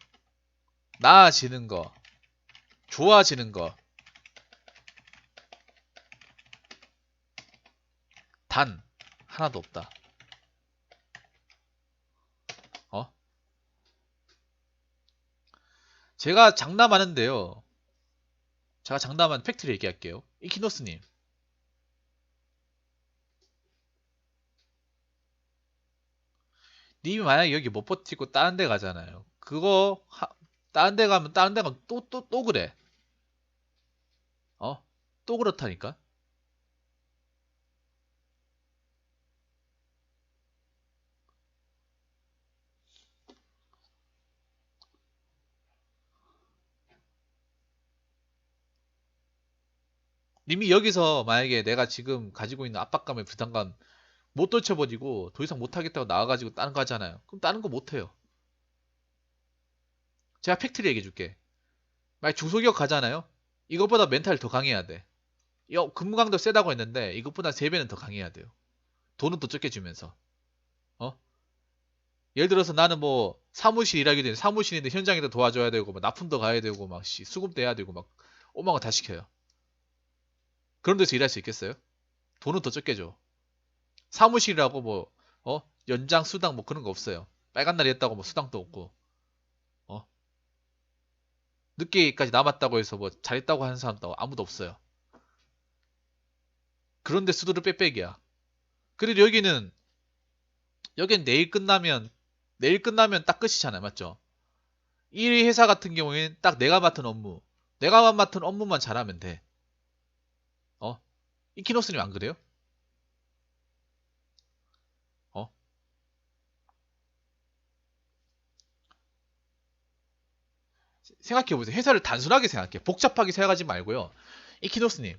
나아지는 거, 좋아지는 거 단 하나도 없다. 어? 제가 장담하는데요. 제가 장담한 팩트를 얘기할게요. 이키노스님, 님이 만약에 여기 못 버티고 다른 데 가잖아요. 다른 데 가면 또 그래. 어? 또 그렇다니까. 님이 여기서 만약에 내가 지금 가지고 있는 압박감의 부담감 못 떨쳐버리고 더 이상 못하겠다고 나와가지고 다른 거 하잖아요. 그럼 다른 거 못해요. 제가 팩트를 얘기해줄게. 만약 중소기업 가잖아요. 이것보다 멘탈 더 강해야 돼. 근무 강도 세다고 했는데 이것보다 3배는 더 강해야 돼요. 돈은 더 적게 주면서. 어? 예를 들어서 나는 뭐 사무실 일하게 되는 사무실인데 현장에도 도와줘야 되고 막 납품도 가야 되고 막 수급도 해야 되고 막 오만 거 다 시켜요. 그런 데서 일할 수 있겠어요? 돈은 더 적게 줘. 사무실이라고 뭐 연장 수당 뭐 그런 거 없어요. 빨간 날이 했다고 뭐 수당도 없고. 어? 늦게까지 남았다고 해서 뭐 잘했다고 하는 사람도 아무도 없어요. 그런데 수두루 빽빽이야. 그리고 여긴 내일 끝나면 딱 끝이잖아요. 맞죠? 이 회사 같은 경우에는 딱 내가 맡은 업무만 잘하면 돼. 어? 이키노스님 안 그래요? 어? 생각해보세요. 회사를 단순하게 생각해. 복잡하게 생각하지 말고요. 이키노스님,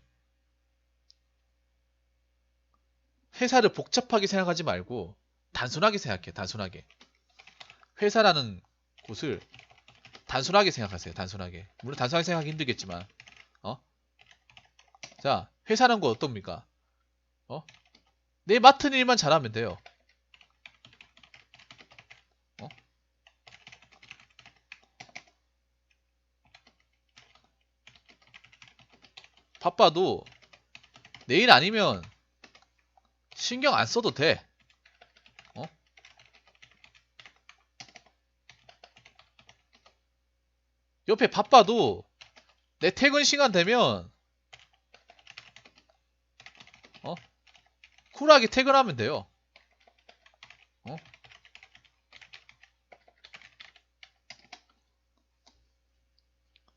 회사를 복잡하게 생각하지 말고 단순하게 생각해. 단순하게. 회사라는 곳을 단순하게 생각하세요. 단순하게. 물론 단순하게 생각하기 힘들겠지만, 어? 자, 회사는 거 어떻습니까? 어? 내 맡은 일만 잘하면 돼요. 어? 바빠도 내일 아니면 신경 안 써도 돼. 어? 옆에 바빠도 내 퇴근 시간 되면 어? 쿨하게 퇴근하면 돼요. 어?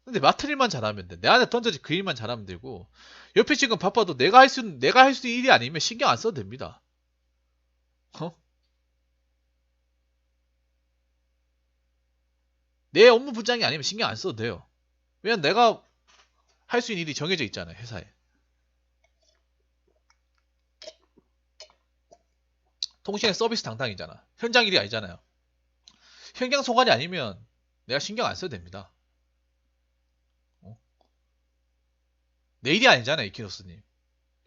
근데 맡을 일만 잘하면 돼. 내한테 던져진 그 일만 잘하면 되고 옆에 지금 바빠도 내가 할 수 있는 일이 아니면 신경 안 써도 됩니다. 어? 내 업무 분장이 아니면 신경 안 써도 돼요. 왜냐면 내가 할 수 있는 일이 정해져 있잖아요, 회사에. 통신의 서비스 담당이잖아. 현장 일이 아니잖아요. 현장 소관이 아니면 내가 신경 안 써도 됩니다. 어? 내 일이 아니잖아요, 이키노스님.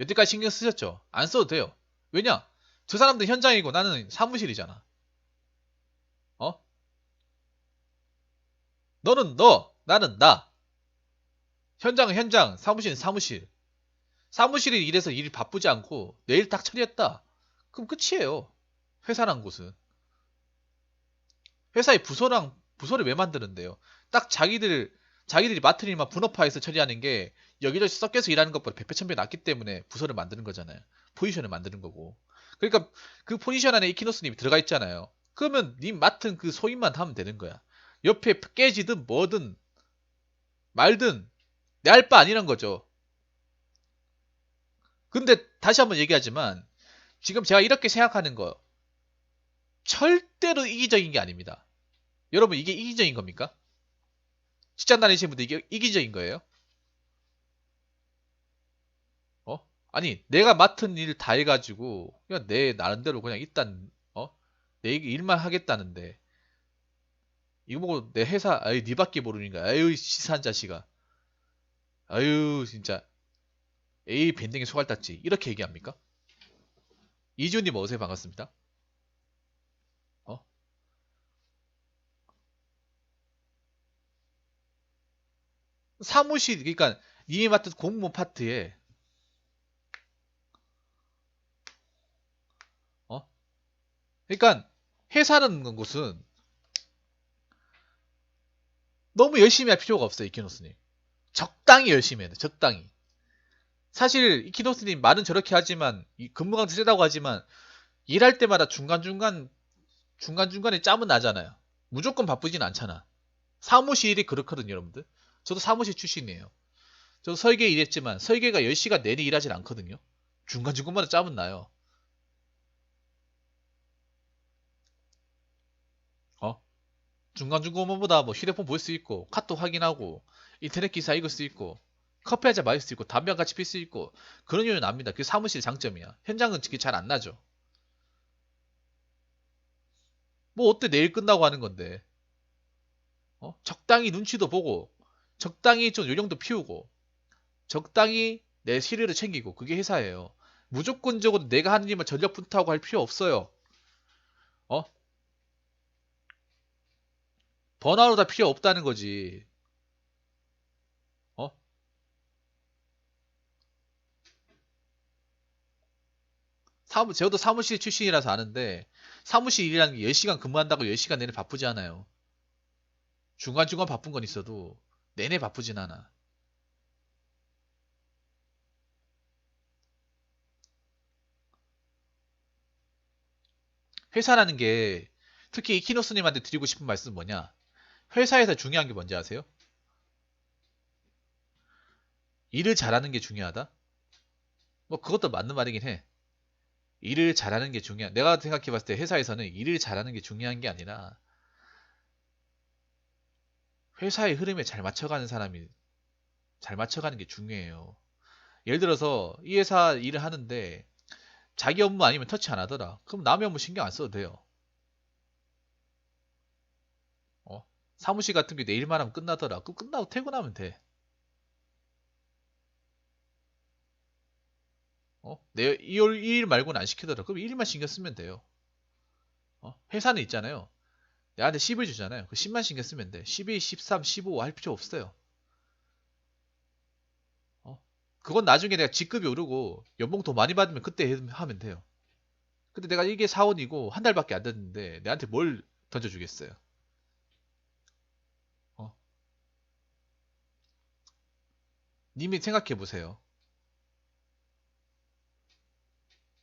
여태까지 신경 쓰셨죠? 안 써도 돼요. 왜냐? 저 사람들 현장이고 나는 사무실이잖아. 어? 너는 너, 나는 나. 현장은 현장, 사무실은 사무실. 사무실이 일해서 일이 바쁘지 않고 내일 딱 처리했다. 그럼 끝이에요. 회사란 곳은. 회사의 부서를 왜 만드는데요? 딱 자기들이 맡은 일만 분업화해서 처리하는 게 여기저기 섞여서 일하는 것보다 백배천배 낫기 때문에 부서를 만드는 거잖아요. 포지션을 만드는 거고. 그러니까 그 포지션 안에 이키노스님이 들어가 있잖아요. 그러면 님 맡은 그 소임만 하면 되는 거야. 옆에 깨지든 뭐든 말든 내 할 바 아니란 거죠. 근데 다시 한번 얘기하지만 지금 제가 이렇게 생각하는 거 절대로 이기적인 게 아닙니다. 여러분 이게 이기적인 겁니까? 직장 다니시는 분들 이게 이기적인 거예요? 어? 아니 내가 맡은 일 다 해가지고 그냥 내 나름대로 그냥 일단 내 일만 하겠다는데 이거 보고 내 회사 아유 니밖에 모르니까 아유 시사한 자식아 아유 진짜 에이 밴딩에 소갈 땄지 이렇게 얘기합니까? 이준님 어서요 반갑습니다. 어? 사무실 그러니까 님이 맡은 공무원 파트에 어? 그러니까 회사라는 것은 너무 열심히 할 필요가 없어요 이키노스님. 적당히 열심히 해야 돼 적당히. 사실 이키노스님 말은 저렇게 하지만 근무 강도 세다고 하지만 일할 때마다 중간중간에 짬은 나잖아요. 무조건 바쁘진 않잖아. 사무실 일이 그렇거든요 여러분들. 저도 사무실 출신이에요. 저도 설계 일했지만 설계가 10시간 내내 일하진 않거든요. 중간중간마다 짬은 나요. 어? 중간중간마다 뭐 휴대폰 볼 수 있고 카톡 확인하고 인터넷 기사 읽을 수 있고 커피 한잔 마실 수 있고 담배 한 같이 필 수 있고 그런 요인은 납니다. 그게 사무실 장점이야. 현장은 그게 잘 안 나죠. 뭐 어때 내일 끝나고 하는 건데. 적당히 눈치도 보고 적당히 좀 요령도 피우고 적당히 내 실의를 챙기고 그게 회사예요. 무조건적으로 내가 하는 일만 전력 분투하고 할 필요 없어요. 어? 번아웃 할 필요 없다는 거지. 어? 저도 사무실 출신이라서 아는데 사무실 일이라는 게 10시간 근무한다고 10시간 내내 바쁘지 않아요. 중간중간 바쁜 건 있어도 내내 바쁘진 않아. 회사라는 게 특히 이키노스님한테 드리고 싶은 말씀은 뭐냐? 회사에서 중요한 게 뭔지 아세요? 일을 잘하는 게 중요하다? 뭐 그것도 맞는 말이긴 해. 일을 잘하는 게 중요한. 내가 생각해 봤을 때 회사에서는 일을 잘하는 게 중요한 게 아니라 회사의 흐름에 잘 맞춰가는 사람이 잘 맞춰가는 게 중요해요. 예를 들어서 이 회사 일을 하는데 자기 업무 아니면 터치 안 하더라. 그럼 남의 업무 신경 안 써도 돼요. 어? 사무실 같은 게 내일만 하면 끝나더라. 그럼 끝나고 퇴근하면 돼. 이일 말고는 안 시키더라. 그럼 이 일만 신경 쓰면 돼요. 회사는 있잖아요. 내한테 10을 주잖아요. 그 10만 신경 쓰면 돼. 12, 13, 15 할 필요 없어요. 어? 그건 나중에 내가 직급이 오르고 연봉 더 많이 받으면 그때 하면 돼요. 근데 내가 이게 사원이고 한 달밖에 안 됐는데 내한테 뭘 던져주겠어요. 어? 님이 생각해 보세요.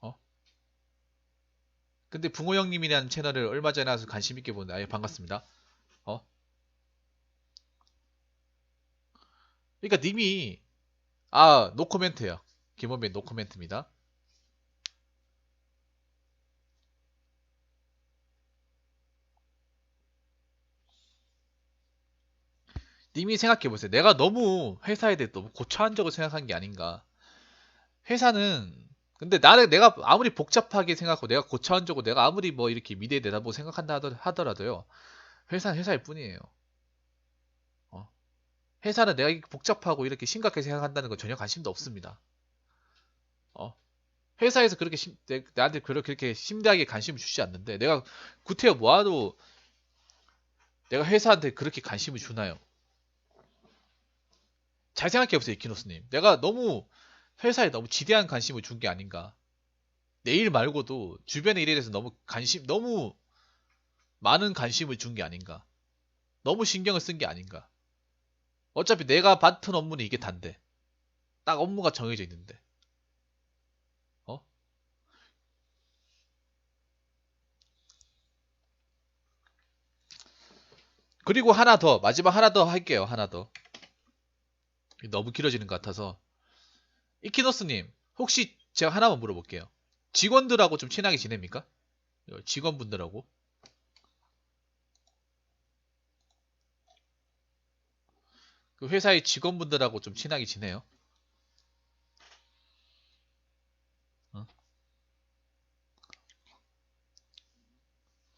어? 근데 붕어 형님이라는 채널을 얼마 전에 와서 관심 있게 보는데 아예 반갑습니다. 어? 그러니까 님이 노코멘트야. 김원빈 노코멘트입니다. 님이 생각해 보세요. 내가 너무 회사에 대해 너무 고차원적으로 생각한 게 아닌가. 회사는 근데 나를 내가 아무리 복잡하게 생각하고 내가 고차원적으로 내가 아무리 뭐 이렇게 미래에 내다보고 생각한다 하더라도요. 회사는 회사일 뿐이에요. 어? 회사는 내가 이렇게 복잡하고 이렇게 심각하게 생각한다는 거 전혀 관심도 없습니다. 어? 회사에서 그렇게 나한테 그렇게 심대하게 관심을 주지 않는데 내가 구태여 모아도 내가 회사한테 그렇게 관심을 주나요? 잘 생각해보세요, 이키노스님. 내가 너무 회사에 너무 지대한 관심을 준 게 아닌가. 내 일 말고도 주변의 일에 대해서 너무 많은 관심을 준 게 아닌가. 너무 신경을 쓴 게 아닌가. 어차피 내가 맡은 업무는 이게 단데. 딱 업무가 정해져 있는데. 어? 그리고 하나 더, 마지막 하나 더 할게요. 하나 더. 너무 길어지는 것 같아서. 이키노스님, 혹시 제가 하나만 물어볼게요. 직원들하고 좀 친하게 지냅니까? 직원분들하고. 그 회사의 직원분들하고 좀 친하게 지내요? 어?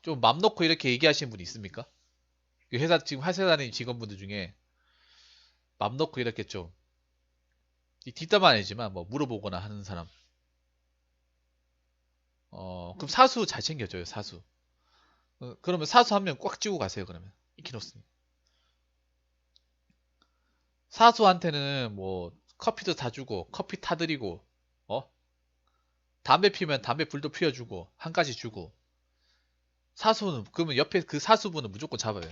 좀 맘 놓고 이렇게 얘기하시는 분 있습니까? 그 회사, 지금 회사 다니는 직원분들 중에 맘 놓고 이렇게 좀, 이 뒷담화 아니지만 뭐 물어보거나 하는 사람. 그럼 사수 잘 챙겨줘요, 사수. 그러면 사수 한 명 꽉 쥐고 가세요, 그러면. 이키노스님. 사수한테는 뭐 커피도 사주고 커피 타드리고 어? 담배 피면 담배 불도 피워주고 한 가지 주고 사수는 그러면 옆에 그 사수분은 무조건 잡아요.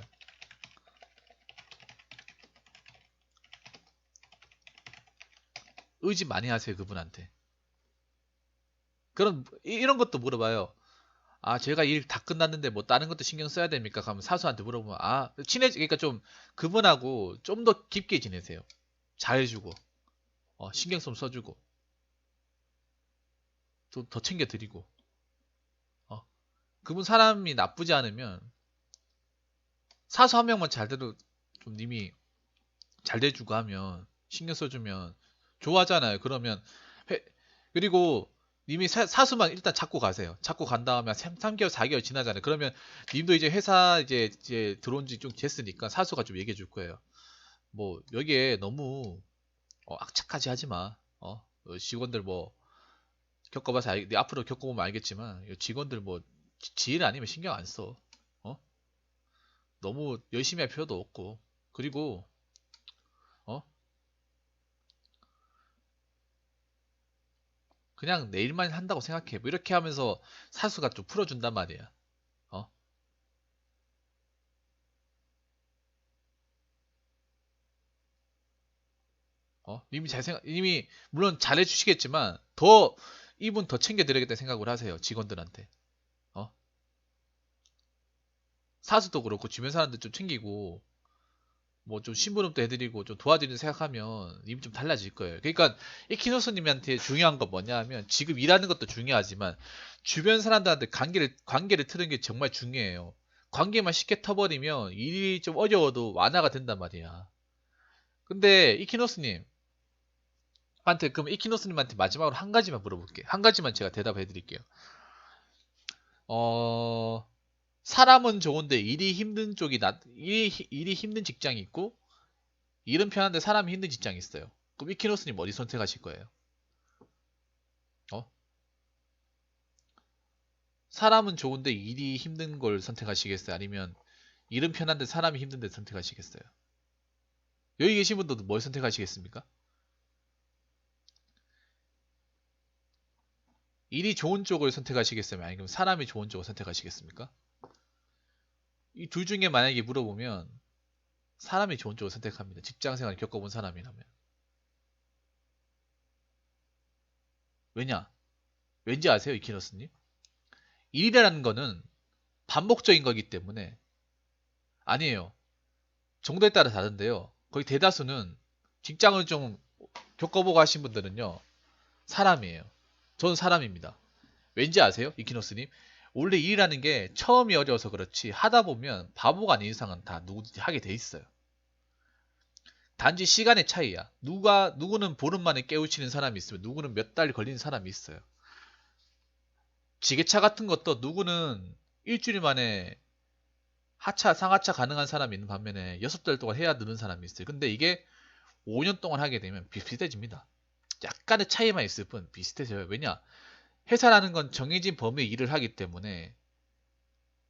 의지 많이 하세요 그분한테. 그런 이런 것도 물어봐요. 아 제가 일 다 끝났는데 뭐 다른 것도 신경 써야 됩니까? 그러면 사수한테 물어보면 아 친해지 그러니까 좀 그분하고 좀 더 깊게 지내세요. 잘해주고 신경 좀 써주고 또 더 챙겨드리고 어, 그분 사람이 나쁘지 않으면 사수 한 명만 잘대로 좀 님이 잘 돼주고 하면 신경 써주면 좋아하잖아요. 그러면 회- 그리고 님이 사수만 일단 잡고 가세요. 잡고 간 다음에 3개월, 4개월 지나잖아요. 그러면 님도 이제 회사 이제 들어온 지 좀 됐으니까 사수가 좀 얘기해 줄 거예요. 뭐 여기에 너무 악착까지 하지 마. 직원들 뭐 겪어봐서 앞으로 겪어보면 알겠지만 직원들 뭐 지일 아니면 신경 안 써. 어? 너무 열심히 할 필요도 없고 그리고 어? 그냥 내 일만 한다고 생각해. 뭐 이렇게 하면서 사수가 좀 풀어준단 말이야. 어? 이미 물론 잘해주시겠지만 더 이분 더 챙겨드려야겠다는 생각을 하세요. 직원들한테. 어? 사수도 그렇고 주변 사람들 좀 챙기고 뭐 좀 심부름도 해드리고 좀 도와드리는 생각하면 이미 좀 달라질 거예요. 그러니까 이키노스님한테 중요한 건 뭐냐 하면 지금 일하는 것도 중요하지만 주변 사람들한테 관계를 트는 게 정말 중요해요. 관계만 쉽게 터버리면 일이 좀 어려워도 완화가 된단 말이야. 근데 이키노스님 그럼 이키노스님한테 마지막으로 한 가지만 물어볼게요. 한 가지만 제가 대답해 드릴게요. 어, 사람은 좋은데 일이 힘든 직장이 있고 일은 편한데 사람이 힘든 직장이 있어요. 그럼 이키노스님 어디 선택하실 거예요? 어? 사람은 좋은데 일이 힘든 걸 선택하시겠어요? 아니면 일은 편한데 사람이 힘든데 선택하시겠어요? 여기 계신 분들도 뭘 선택하시겠습니까? 일이 좋은 쪽을 선택하시겠어요? 아니면 사람이 좋은 쪽을 선택하시겠습니까? 이 둘 중에 만약에 물어보면 사람이 좋은 쪽을 선택합니다. 직장 생활 겪어본 사람이라면. 왜냐? 왠지 아세요, 이키너스님? 일이라는 거는 반복적인 거기 때문에 아니에요. 정도에 따라 다른데요. 거의 대다수는 직장을 좀 겪어보고 하신 분들은요. 사람이에요. 저는 사람입니다. 왠지 아세요? 이키노스님? 원래 일이라는 게 처음이 어려워서 그렇지 하다 보면 바보가 아닌 이상은 다 누구든지 하게 돼 있어요. 단지 시간의 차이야. 누구는 보름 만에 깨우치는 사람이 있으면 누구는 몇 달 걸리는 사람이 있어요. 지게차 같은 것도 누구는 일주일 만에 상하차 가능한 사람이 있는 반면에 6달 동안 해야 느는 사람이 있어요. 근데 이게 5년 동안 하게 되면 비슷해집니다. 약간의 차이만 있을 뿐 비슷해져요. 왜냐? 회사라는 건 정해진 범위의 일을 하기 때문에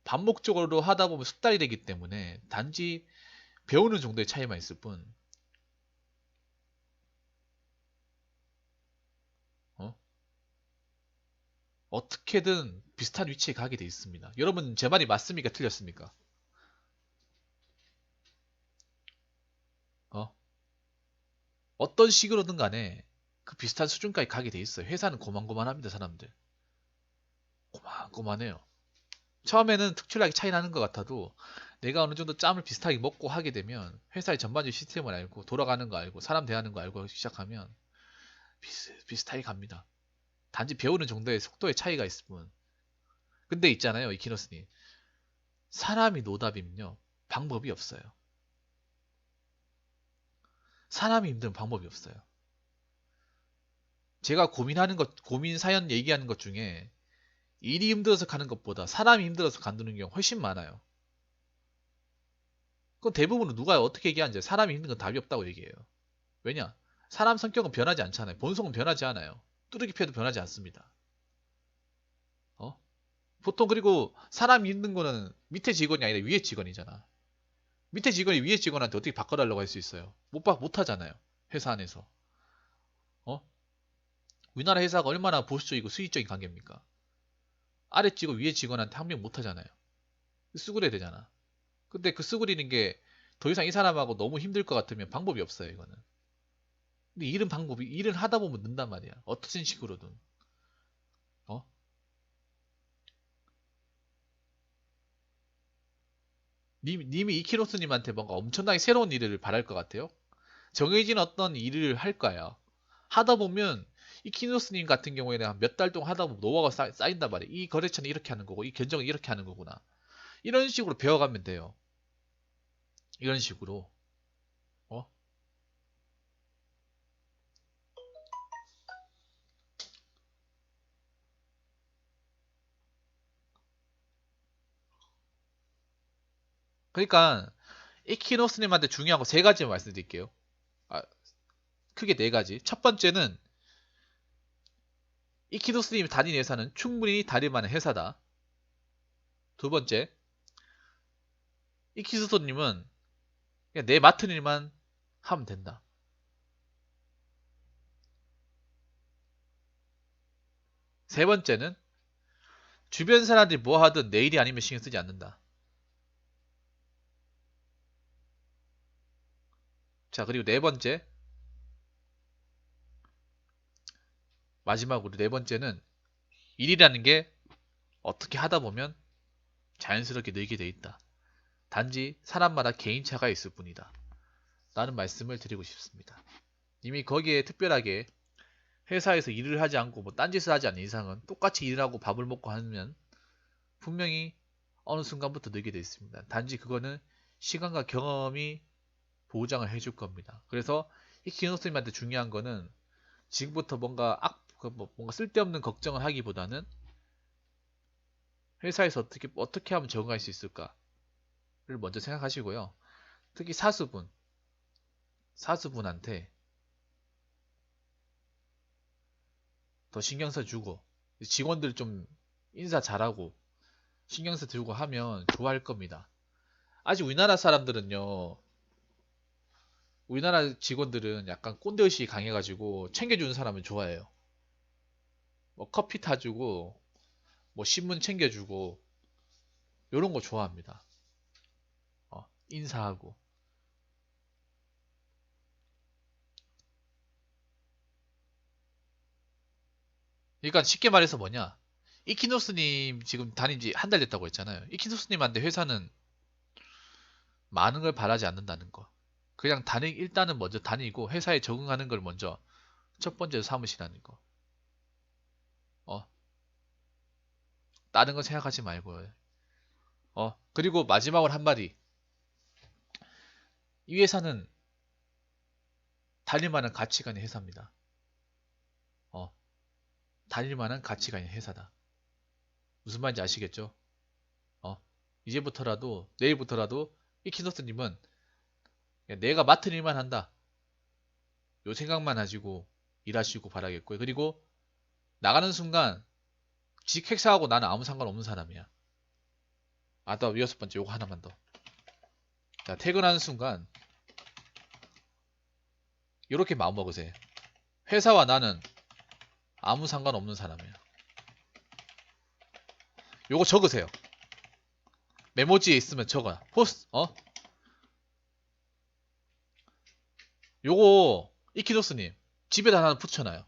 반복적으로 하다 보면 숙달이 되기 때문에 단지 배우는 정도의 차이만 있을 뿐 어? 어떻게든 비슷한 위치에 가게 돼 있습니다. 여러분 제 말이 맞습니까? 틀렸습니까? 어? 어떤 식으로든 간에 그 비슷한 수준까지 가게 돼 있어요. 회사는 고만고만합니다, 사람들. 고만고만해요. 처음에는 특출나게 차이 나는 것 같아도 내가 어느 정도 짬을 비슷하게 먹고 하게 되면 회사의 전반적인 시스템을 알고 돌아가는 거 알고 사람 대하는 거 알고 시작하면 비슷하게 갑니다. 단지 배우는 정도의 속도의 차이가 있을 뿐. 근데 있잖아요, 이키노스님. 사람이 노답이면요. 방법이 없어요. 사람이 힘든 방법이 없어요. 제가 고민 사연 얘기하는 것 중에 일이 힘들어서 가는 것보다 사람이 힘들어서 간두는 경우 훨씬 많아요. 그건 대부분은 누가 어떻게 얘기하는지 사람이 힘든 건 답이 없다고 얘기해요. 왜냐? 사람 성격은 변하지 않잖아요. 본성은 변하지 않아요. 뚜르기 패도 변하지 않습니다. 어? 보통 그리고 사람이 힘든 거는 밑에 직원이 아니라 위에 직원이잖아. 밑에 직원이 위에 직원한테 어떻게 바꿔달라고 할 수 있어요? 못 하잖아요. 회사 안에서. 어? 우리나라 회사가 얼마나 보수적이고 수익적인 관계입니까? 아래 직원, 위에 직원한테 항명 못 하잖아요. 쓰구려야 되잖아. 근데 그 쓰구리는 게 더 이상 이 사람하고 너무 힘들 것 같으면 방법이 없어요, 이거는. 근데 일은 하다 보면 는단 말이야. 어떤 식으로든. 어? 님이 이키노스님한테 뭔가 엄청나게 새로운 일을 바랄 것 같아요? 정해진 어떤 일을 할 거예요. 하다 보면 이키노스님 같은 경우에는 몇 달 동안 하다 보면 노하우가 쌓인단 말이에요. 이 거래처는 이렇게 하는 거고, 이 견적은 이렇게 하는 거구나. 이런 식으로 배워가면 돼요. 이런 식으로. 어? 그러니까 이키노스님한테 중요한 거 세 가지 말씀드릴게요. 아, 크게 네 가지. 첫 번째는 이키노스님이 다닌 회사는 충분히 다닐 만한 회사다. 두 번째, 이키노스님은 그냥 내 맡은 일만 하면 된다. 세 번째는 주변 사람들이 뭐 하든 내 일이 아니면 신경 쓰지 않는다. 자, 그리고 네 번째, 마지막으로 네 번째는 일이라는 게 어떻게 하다 보면 자연스럽게 늘게 돼 있다. 단지 사람마다 개인차가 있을 뿐이다. 라는 말씀을 드리고 싶습니다. 이미 거기에 특별하게 회사에서 일을 하지 않고 뭐 딴짓을 하지 않는 이상은 똑같이 일하고 밥을 먹고 하면 분명히 어느 순간부터 늘게 돼 있습니다. 단지 그거는 시간과 경험이 보장을 해줄 겁니다. 그래서 이 기노스님한테 중요한 거는 지금부터 뭔가 쓸데없는 걱정을 하기보다는 회사에서 어떻게 하면 적응할 수 있을까를 먼저 생각하시고요. 특히 사수분한테 더 신경 써주고 직원들 좀 인사 잘하고 신경 써주고 하면 좋아할 겁니다. 아직 우리나라 직원들은 약간 꼰대의식이 강해가지고 챙겨주는 사람은 좋아해요. 뭐 커피 타주고 뭐 신문 챙겨주고 이런 거 좋아합니다. 인사하고. 그러니까 쉽게 말해서 뭐냐? 이키노스님 지금 다닌 지 한 달 됐다고 했잖아요. 이키노스님한테 회사는 많은 걸 바라지 않는다는 거. 그냥 일단은 먼저 다니고 회사에 적응하는 걸 먼저 첫 번째로 삼으시라는 거. 어, 다른 거 생각하지 말고요. 그리고 마지막으로 한마디. 이 회사는 다닐 만한 가치가 있는 회사입니다. 어, 다닐 만한 가치가 있는 회사다. 무슨 말인지 아시겠죠? 어, 이제부터라도, 내일부터라도 이키노스님은 내가 맡은 일만 한다. 요 생각만 가지고 일하시고 바라겠고요. 그리고 나가는 순간 직행사하고 나는 아무 상관없는 사람이야. 아, 또 여섯 번째 요거 하나만 더. 자, 퇴근하는 순간 이렇게 마음먹으세요. 회사와 나는 아무 상관없는 사람이야. 요거 적으세요. 메모지에 있으면 요거 이키노스님, 집에다 하나 붙여놔요.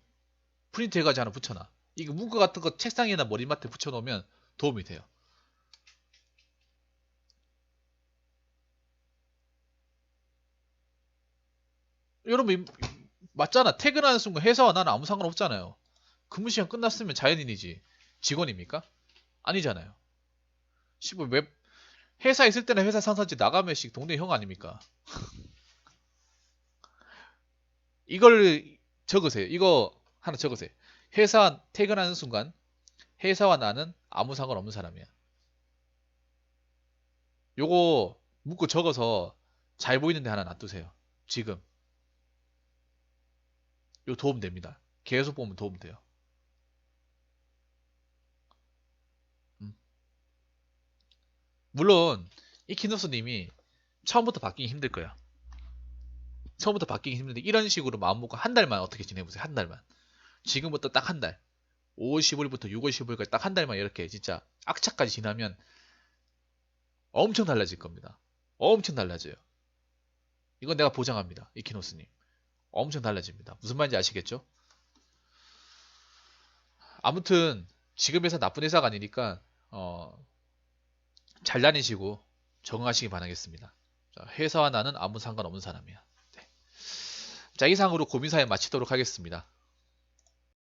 프린트 해가지고 하나 붙여놔. 이거 문구 같은 거 책상이나 머리맡에 붙여놓으면 도움이 돼요. 여러분, 맞잖아. 퇴근하는 순간 회사와 나는 아무 상관없잖아요. 근무 시간 끝났으면 자연인이지. 직원입니까? 아니잖아요. 뭐 회사 있을 때는 회사 상사지 나가면씩 동네 형 아닙니까? 이걸 적으세요. 이거 하나 적으세요. 회사 퇴근하는 순간 회사와 나는 아무 상관없는 사람이야. 요거 문구 적어서 잘 보이는데 하나 놔두세요. 지금. 요 도움 됩니다. 계속 보면 도움 돼요. 음. 물론 이키노스님이 처음부터 바뀌기 힘들 거야. 처음부터 바뀌기 힘든데 이런 식으로 마음먹고 한 달만 어떻게 지내보세요. 한 달만. 지금부터 딱 한 달. 5월 15일부터 6월 15일까지 딱 한 달만 이렇게 진짜 악착까지 지나면 엄청 달라질 겁니다. 엄청 달라져요. 이건 내가 보장합니다. 이키노스님. 엄청 달라집니다. 무슨 말인지 아시겠죠? 아무튼 지금 회사 나쁜 회사가 아니니까 잘 다니시고 적응하시기 바라겠습니다. 자, 회사와 나는 아무 상관없는 사람이야. 네. 자, 이상으로 고민사연 마치도록 하겠습니다.